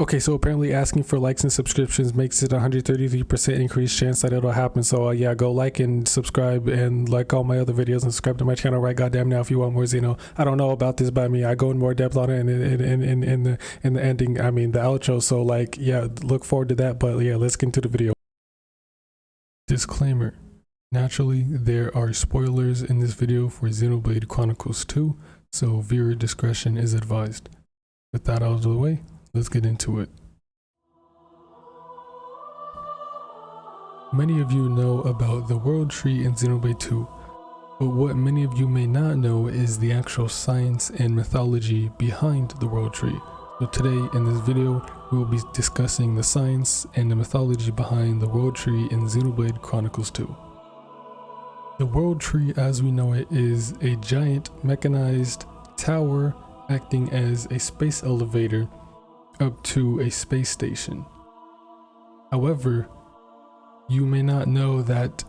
Okay, so apparently asking for likes and subscriptions makes it 133% increased chance that it'll happen. So yeah, go like and subscribe and like all my other videos and subscribe to my channel right goddamn now if you want more Xeno. I don't know about this by me. I go in more depth on it in the ending, I mean the outro. So like, yeah, look forward to that. But yeah, let's get into the video. Disclaimer. Naturally, there are spoilers in this video for Xenoblade Chronicles 2, so viewer discretion is advised. With that out of the way, let's get into it. Many of you know about the World Tree in Xenoblade 2, but what many of you may not know is the actual science and mythology behind the World Tree. So today in this video, we will be discussing the science and the mythology behind the World Tree in Xenoblade Chronicles 2. The World Tree as we know it is a giant mechanized tower acting as a space elevator up to a space station. However, you may not know that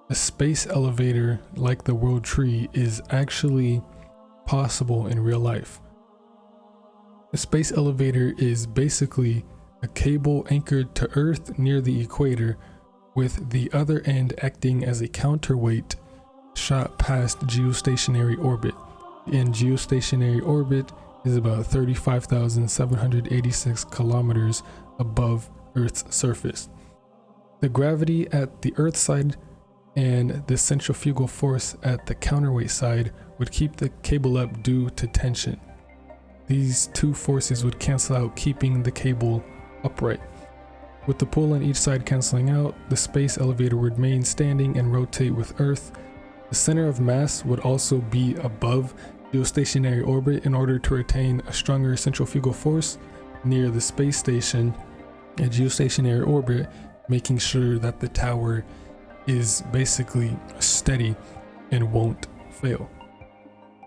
a space elevator like the World Tree is actually possible in real life. A space elevator is basically a cable anchored to Earth near the equator, with the other end acting as a counterweight shot past geostationary orbit. And geostationary orbit is about 35,786 kilometers above Earth's surface. The gravity at the Earth side and the centrifugal force at the counterweight side would keep the cable up due to tension. These two forces would cancel out, keeping the cable upright. With the pull on each side canceling out, the space elevator would remain standing and rotate with Earth. The center of mass would also be above geostationary orbit in order to retain a stronger centrifugal force near the space station at geostationary orbit, making sure that the tower is basically steady and won't fail.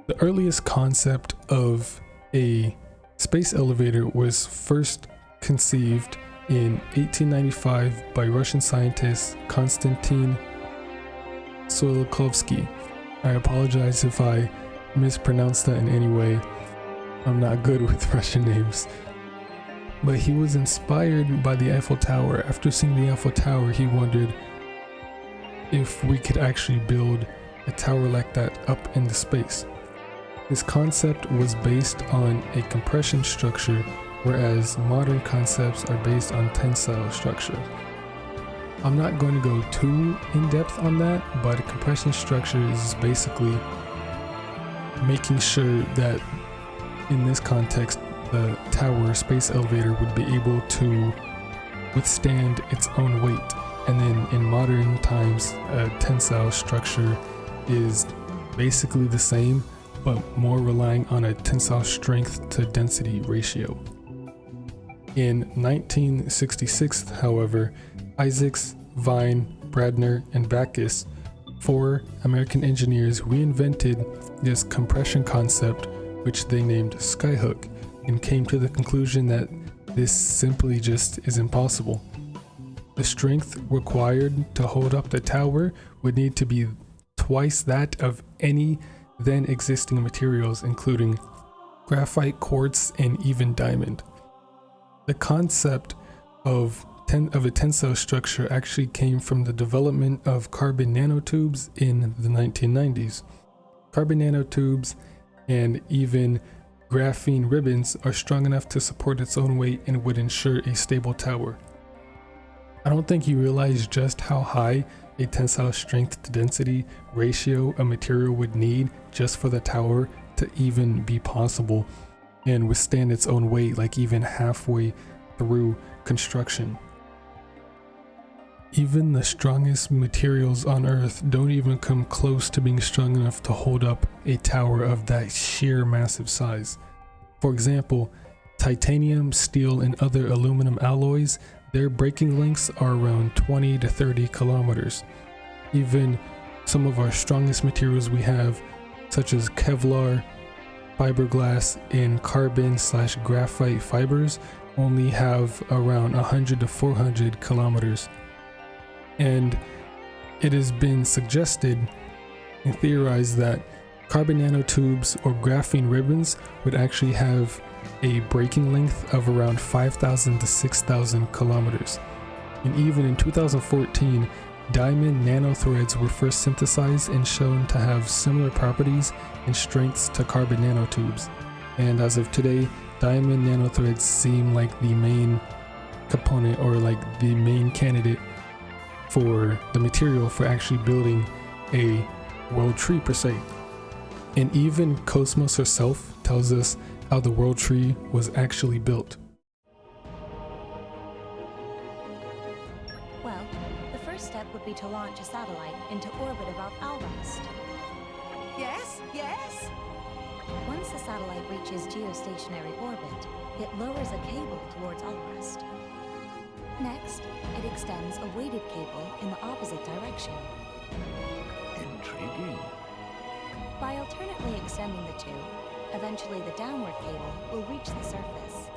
The earliest concept of a space elevator was first conceived in 1895 by Russian scientist Konstantin Tsiolkovsky. I apologize if I mispronounced that in any way. I'm not good with Russian names. But he was inspired by the Eiffel Tower. After seeing the Eiffel Tower, he wondered if we could actually build a tower like that up into space. His concept was based on a compression structure, whereas modern concepts are based on tensile structure. I'm not going to go too in depth on that, but a compression structure is basically making sure that in this context, the tower space elevator would be able to withstand its own weight. And then in modern times, a tensile structure is basically the same, but more relying on a tensile strength to density ratio. In 1966, however, Isaacs, Vine, Bradner, and Backus, 4 American engineers, reinvented this compression concept, which they named Skyhook, and came to the conclusion that this simply just is impossible. The strength required to hold up the tower would need to be twice that of any then existing materials, including graphite, quartz, and even diamond. The concept of a tensile structure actually came from the development of carbon nanotubes in the 1990s. Carbon nanotubes and even graphene ribbons are strong enough to support its own weight and would ensure a stable tower. I don't think you realize just how high a tensile strength to density ratio a material would need just for the tower to even be possible and withstand its own weight, like even halfway through construction. Even the strongest materials on Earth don't even come close to being strong enough to hold up a tower of that sheer massive size. For example, titanium, steel, and other aluminum alloys, their breaking lengths are around 20 to 30 kilometers. Even some of our strongest materials we have, such as Kevlar, fiberglass, and carbon/graphite fibers, only have around 100 to 400 kilometers. And it has been suggested and theorized that carbon nanotubes or graphene ribbons would actually have a breaking length of around 5,000 to 6,000 kilometers. And even in 2014, diamond nanothreads were first synthesized and shown to have similar properties and strengths to carbon nanotubes. And as of today, diamond nanothreads seem like the main component, or like the main candidate for the material for actually building a world tree per se. And even Cosmos herself tells us how the world tree was actually built. Well, the first step would be to launch a satellite into orbit above Alrest. Yes, yes. Once the satellite reaches geostationary orbit, it lowers a cable towards Alrest. Next, it extends a weighted cable in the opposite direction. Intriguing. By alternately extending the two, eventually the downward cable will reach the surface.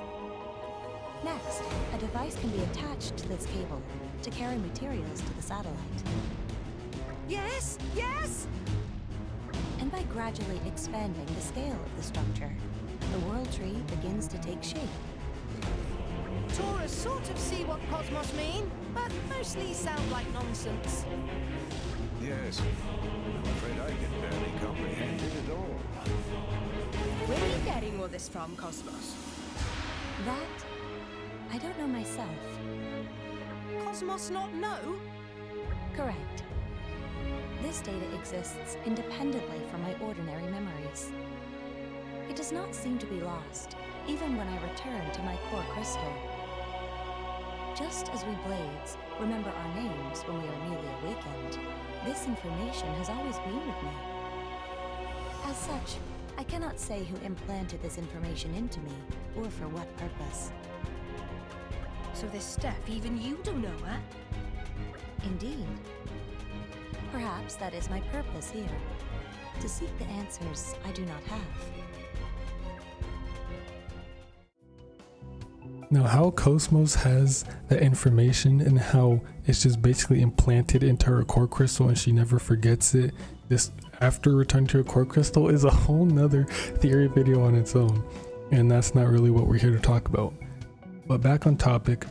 Next, a device can be attached to this cable to carry materials to the satellite. Yes, yes. And by gradually expanding the scale of the structure, the world tree begins to take shape. Taurus sort of see what Cosmos mean, but mostly sound like nonsense. Yes. I'm afraid I can barely comprehend it at all. Where are you getting all this from, Cosmos? That, I don't know myself. Cosmos not know? Correct. This data exists independently from my ordinary memories. It does not seem to be lost, even when I return to my core crystal. Just as we Blades remember our names when we are newly awakened, this information has always been with me. As such, I cannot say who implanted this information into me, or for what purpose. So this stuff even you don't know, huh? Indeed. Perhaps that is my purpose here, to seek the answers I do not have. Now, how Cosmos has that information and how it's just basically implanted into her core crystal and she never forgets it this after returning to her core crystal is a whole nother theory video on its own, and that's not really what we're here to talk about. But back on topic,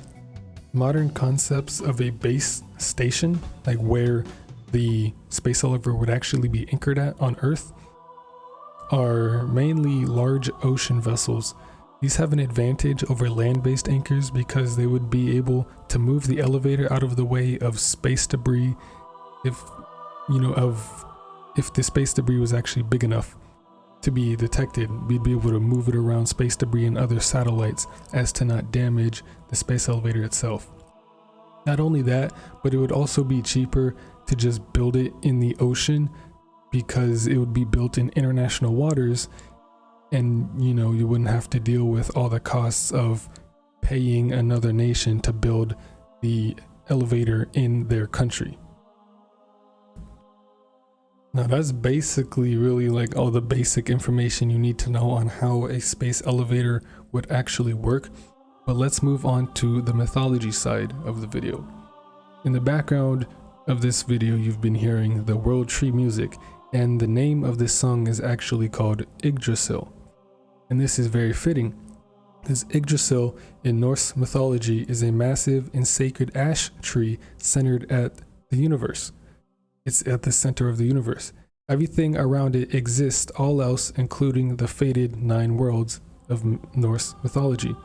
modern concepts of a base station, like where the space elevator would actually be anchored at on Earth, are mainly large ocean vessels. These have an advantage over land-based anchors because they would be able to move the elevator out of the way of space debris if the space debris was actually big enough to be detected. We'd be able to move it around space debris and other satellites as to not damage the space elevator itself. Not only that, but it would also be cheaper to just build it in the ocean because it would be built in international waters, and you wouldn't have to deal with all the costs of paying another nation to build the elevator in their country. Now that's basically really like all the basic information you need to know on how a space elevator would actually work, but let's move on to the mythology side of the video. In the background of this video, you've been hearing the World Tree music, and the name of this song is actually called Yggdrasil. And this is very fitting, because Yggdrasil in Norse mythology is a massive and sacred ash tree centered at the universe. It's at the center of the universe. Everything around it exists, all else, including the fated 9 worlds of Norse mythology.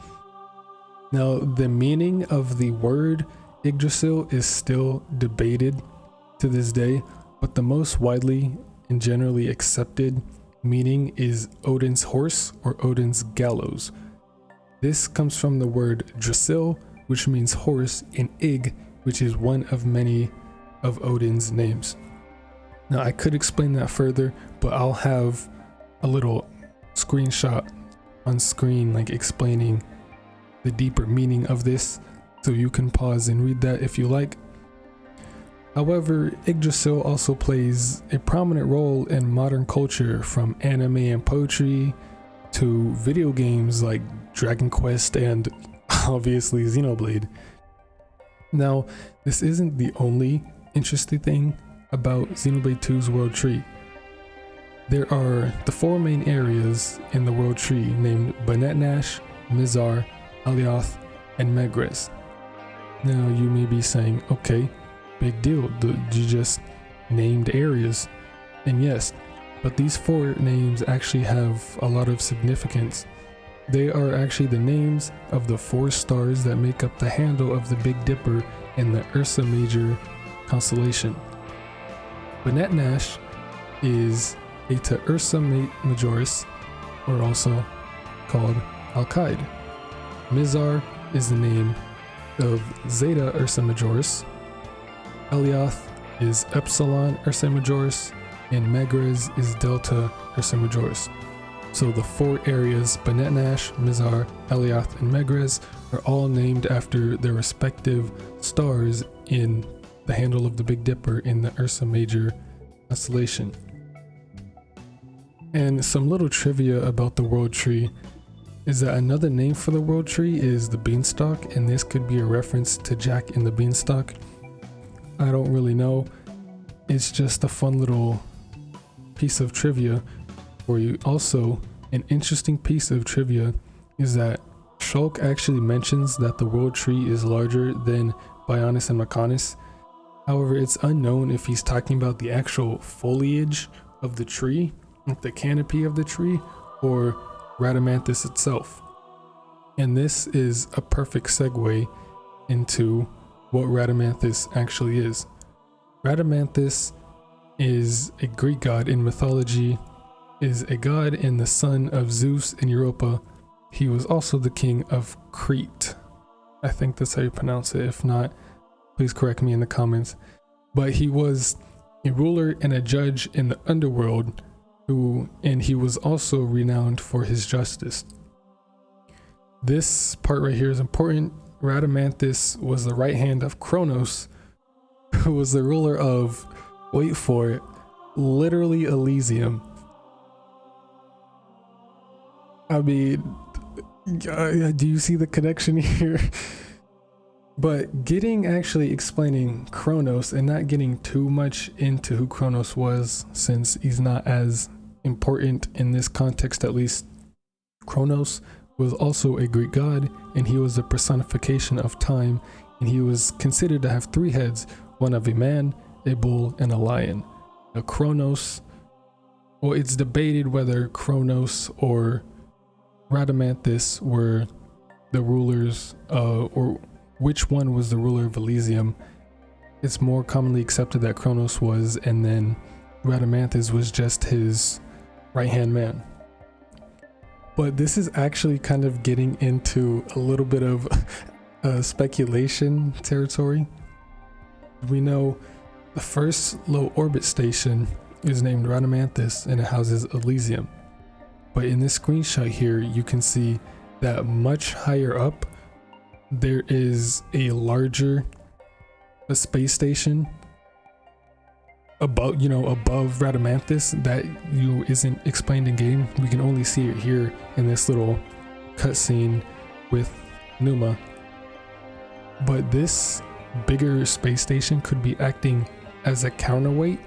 Now, the meaning of the word Yggdrasil is still debated to this day, but the most widely and generally accepted meaning is Odin's horse or Odin's gallows. This comes from the word drasil, which means horse, and Ygg, which is one of many of Odin's names. Now I could explain that further, but I'll have a little screenshot on screen like explaining the deeper meaning of this, so you can pause and read that if you like. However, Yggdrasil also plays a prominent role in modern culture, from anime and poetry to video games like Dragon Quest and obviously Xenoblade. Now, this isn't the only interesting thing about Xenoblade 2's World Tree. There are the 4 main areas in the world tree named Banetnash, Mizar, Alioth, and Megrez. Now you may be saying, okay, big deal, you just named areas. And yes, but these 4 names actually have a lot of significance. They are actually the names of the 4 stars that make up the handle of the Big Dipper in the Ursa Major constellation. Banetnash is Eta Ursa Majoris, or also called Alkaid. Mizar is the name of Zeta Ursa Majoris. Alioth is Epsilon Ursa Majoris, and Megrez is Delta Ursa Majoris. So the 4 areas, Banetnash, Mizar, Alioth, and Megrez, are all named after their respective stars in the handle of the Big Dipper in the Ursa Major constellation. And some little trivia about the world tree is that another name for the world tree is the beanstalk, and this could be a reference to Jack and the Beanstalk. I don't really know. It's just a fun little piece of trivia for you. Also, an interesting piece of trivia is that Shulk actually mentions that the world tree is larger than Bionis and Mechonis. However, it's unknown if he's talking about the actual foliage of the tree, like the canopy of the tree, or Ratamanthus itself. And this is a perfect segue into what Ratamanthus actually is. Ratamanthus is a Greek god in mythology, is a god and the son of Zeus and Europa. He was also the king of Crete. I think that's how you pronounce it. If not, please correct me in the comments. But he was a ruler and a judge in the underworld, and he was also renowned for his justice. This part right here is important. Ratamanthus was the right hand of Kronos, who was the ruler of, wait for it, literally Elysium. I mean, do you see the connection here? But actually explaining Kronos and not getting too much into who Kronos was, since he's not as important in this context at least. Kronos was also a Greek god, and he was a personification of time, and he was considered to have 3 heads, one of a man, a bull, and a lion. Now Kronos, well, it's debated whether Kronos or Ratamanthus were the rulers, or which one was the ruler of Elysium. It's more commonly accepted that Kronos was, and then Ratamanthus was just his right-hand man. But this is actually kind of getting into a little bit of speculation territory. We know the first low orbit station is named Ratamanthus, and it houses Elysium. But in this screenshot here, you can see that much higher up, there is a larger space station above Ratamanthus that isn't explained in game. We can only see it here in this little cutscene with Numa. But this bigger space station could be acting as a counterweight,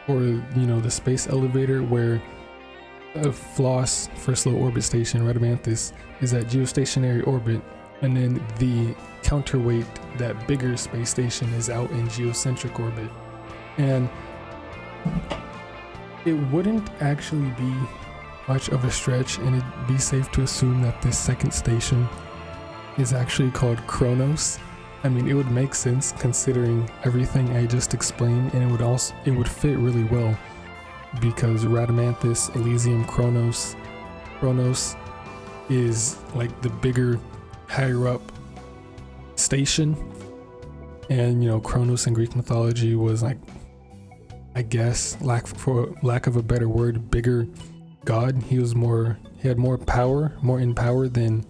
or the space elevator, where Floss, first low orbit station, Ratamanthus, is at geostationary orbit, and then the counterweight, that bigger space station, is out in geocentric orbit. And it wouldn't actually be much of a stretch, and it'd be safe to assume that this second station is actually called Kronos. I mean, it would make sense considering everything I just explained, and it would fit really well, because Ratamanthus, Elysium, Kronos is like the bigger, higher up station. And Kronos in Greek mythology was, like, I guess, for lack of a better word, bigger god. He had more in power than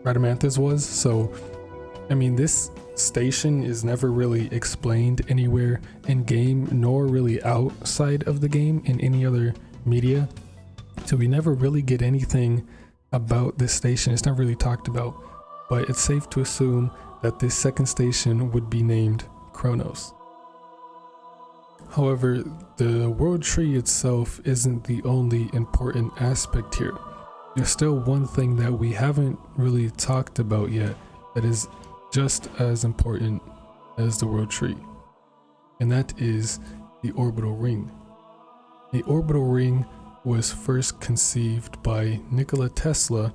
Ratamanthus was. So I mean, this station is never really explained anywhere in game, nor really outside of the game in any other media. So we never really get anything about this station. It's not really talked about, but it's safe to assume that this second station would be named Kronos. However, the world tree itself isn't the only important aspect here. There's still one thing that we haven't really talked about yet that is just as important as the world tree, and that is the orbital ring. The orbital ring was first conceived by Nikola Tesla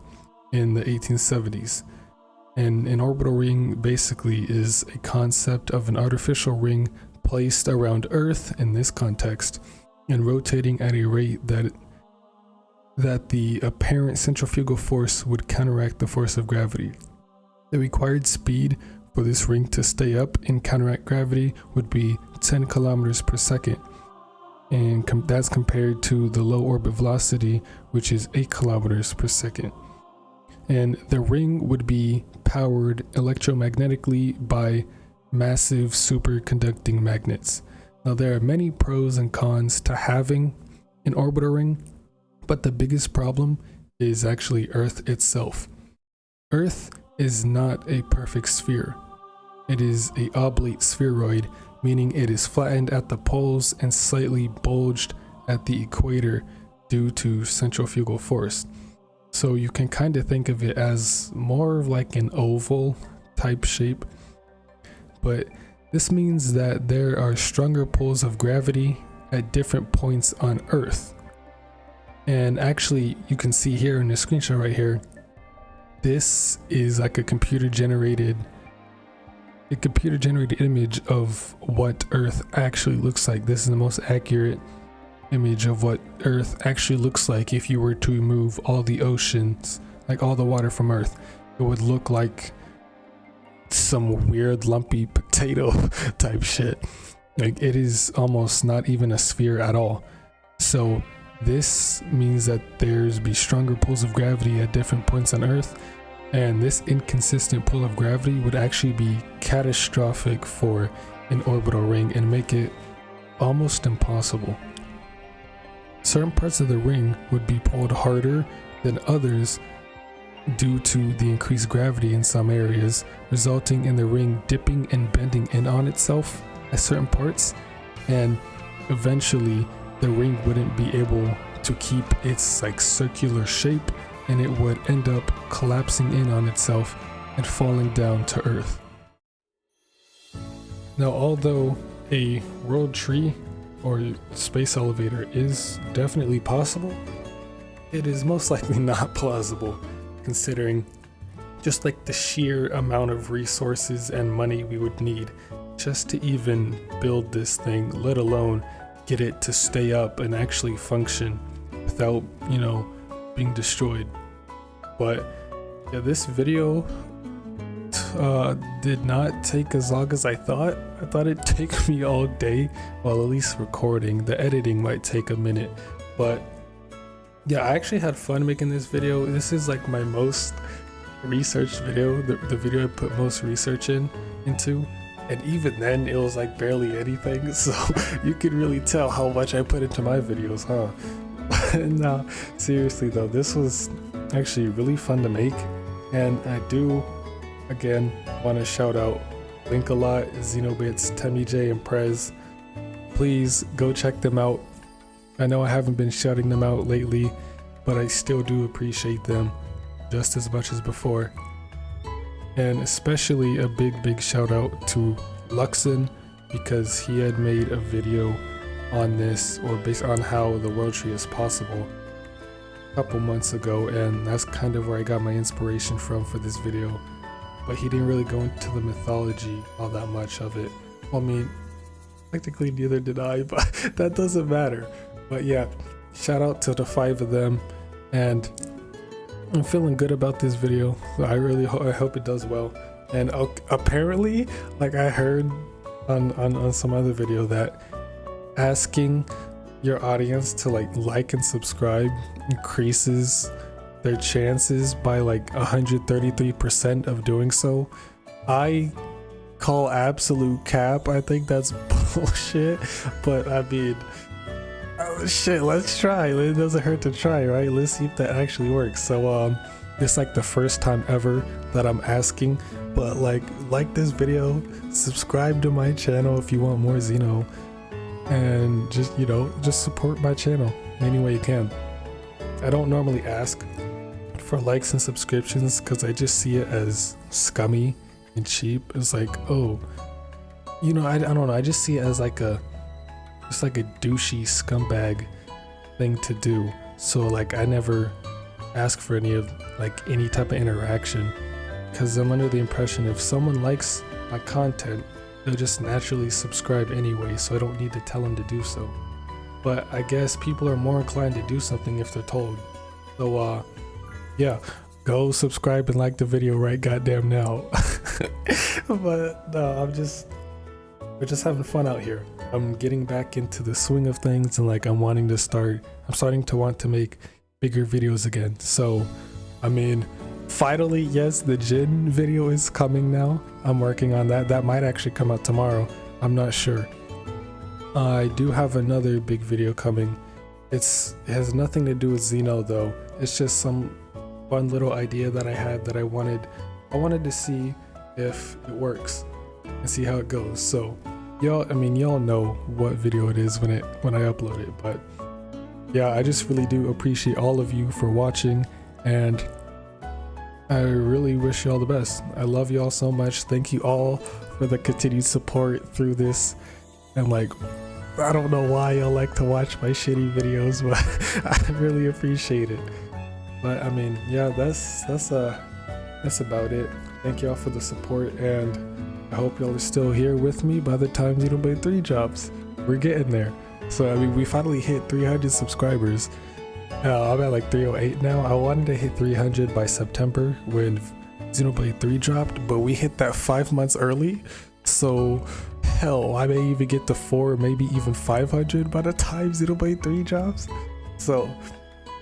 in the 1870s, and an orbital ring basically is a concept of an artificial ring placed around Earth in this context and rotating at a rate that the apparent centrifugal force would counteract the force of gravity. The required speed for this ring to stay up and counteract gravity would be 10 kilometers per second, and that's compared to the low orbit velocity, which is 8 kilometers per second. And the ring would be powered electromagnetically by massive superconducting magnets. Now, there are many pros and cons to having an orbital ring, but the biggest problem is actually Earth itself. Earth is not a perfect sphere. It is an oblate spheroid, meaning it is flattened at the poles and slightly bulged at the equator due to centrifugal force. So you can kind of think of it as more like an oval type shape, but this means that there are stronger pulls of gravity at different points on Earth. And actually, you can see here in the screenshot right here, this is like a computer generated image of what Earth actually looks like. This is the most accurate image of what Earth actually looks like if you were to remove all the oceans, like all the water from Earth. It would look like some weird lumpy potato type shit. Like, it is almost not even a sphere at all. So this means that there's be stronger pulls of gravity at different points on Earth, and this inconsistent pull of gravity would actually be catastrophic for an orbital ring and make it almost impossible. Certain parts of the ring would be pulled harder than others due to the increased gravity in some areas, resulting in the ring dipping and bending in on itself at certain parts, and eventually the ring wouldn't be able to keep its like circular shape, and it would end up collapsing in on itself and falling down to Earth. Now, although a world tree or space elevator is definitely possible, it is most likely not plausible, considering just like the sheer amount of resources and money we would need just to even build this thing, let alone get it to stay up and actually function without, being destroyed. But yeah, this video did not take as long as I thought. I thought it'd take me all day, well, at least recording. The editing might take a minute, but yeah, I actually had fun making this video. This is like my most researched video, the video I put most research into, and even then it was like barely anything, so you can really tell how much I put into my videos, huh? No, seriously though, this was actually really fun to make, and I do again want to shout out Link-A-Lot, Xenoblade's Temmie J, and Prez. Please go check them out. I know I haven't been shouting them out lately, but I still do appreciate them just as much as before. And especially a big shout out to Luxon, because he had made a video on this, or based on how the world tree is possible, a couple months ago, and that's kind of where I got my inspiration from for this video. But he didn't really go into the mythology all that much of it. Well, I mean, technically neither did I, but that doesn't matter. But yeah, shout out to the 5 of them, and I'm feeling good about this video. I really I hope it does well. And apparently, like I heard on some other video, that asking your audience to like and subscribe increases their chances by like 133% of doing so. I call absolute cap. I think that's bullshit, but I mean, oh shit, let's try. It doesn't hurt to try, right? Let's see if that actually works. So it's like the first time ever that I'm asking, but like this video, subscribe to my channel if you want more Xeno, and just, you know, just support my channel any way you can. I don't normally ask for likes and subscriptions because I just see it as scummy and cheap. It's like, oh, you know, I don't know, I just see it as like a douchey scumbag thing to do. So like I never ask for any type of interaction, because I'm under the impression if someone likes my content, they'll just naturally subscribe anyway, so I don't need to tell them to do so. But I guess people are more inclined to do something if they're told. So yeah, go subscribe and like the video right goddamn now. But no, we're just having fun out here. I'm getting back into the swing of things, and like I'm starting to want to make bigger videos again. So I mean, finally, yes, the Jin video is coming now. I'm working on that. That might actually come out tomorrow. I'm not sure. I do have another big video coming. It has nothing to do with Xeno though. It's just some fun little idea that I had that I wanted to see if it works and see how it goes. So y'all know what video it is when I upload it. But yeah, I just really do appreciate all of you for watching, and I really wish y'all the best. I love y'all so much. Thank you all for the continued support through this. And like, I don't know why y'all like to watch my shitty videos, but I really appreciate it. But I mean, yeah, that's about it. Thank y'all for the support, and I hope y'all are still here with me by the time Xenoblade 3 drops. We're getting there. So I mean, we finally hit 300 subscribers. I'm at like 308 now. I wanted to hit 300 by September when Xenoblade 3 dropped, but we hit that 5 months early. So hell, I may even get to 4, maybe even 500 by the time Xenoblade 3 drops. So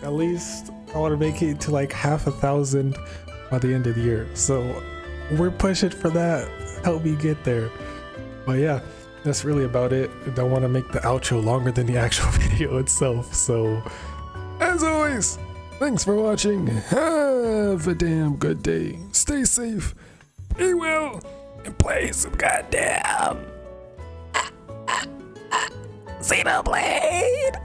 at least I want to make it to like 500,000 by the end of the year. So we're pushing for that. Help me get there. But yeah, that's really about it. I don't want to make the outro longer than the actual video itself. So as always, thanks for watching. Have a damn good day. Stay safe, be well, and play some goddamn Xenoblade.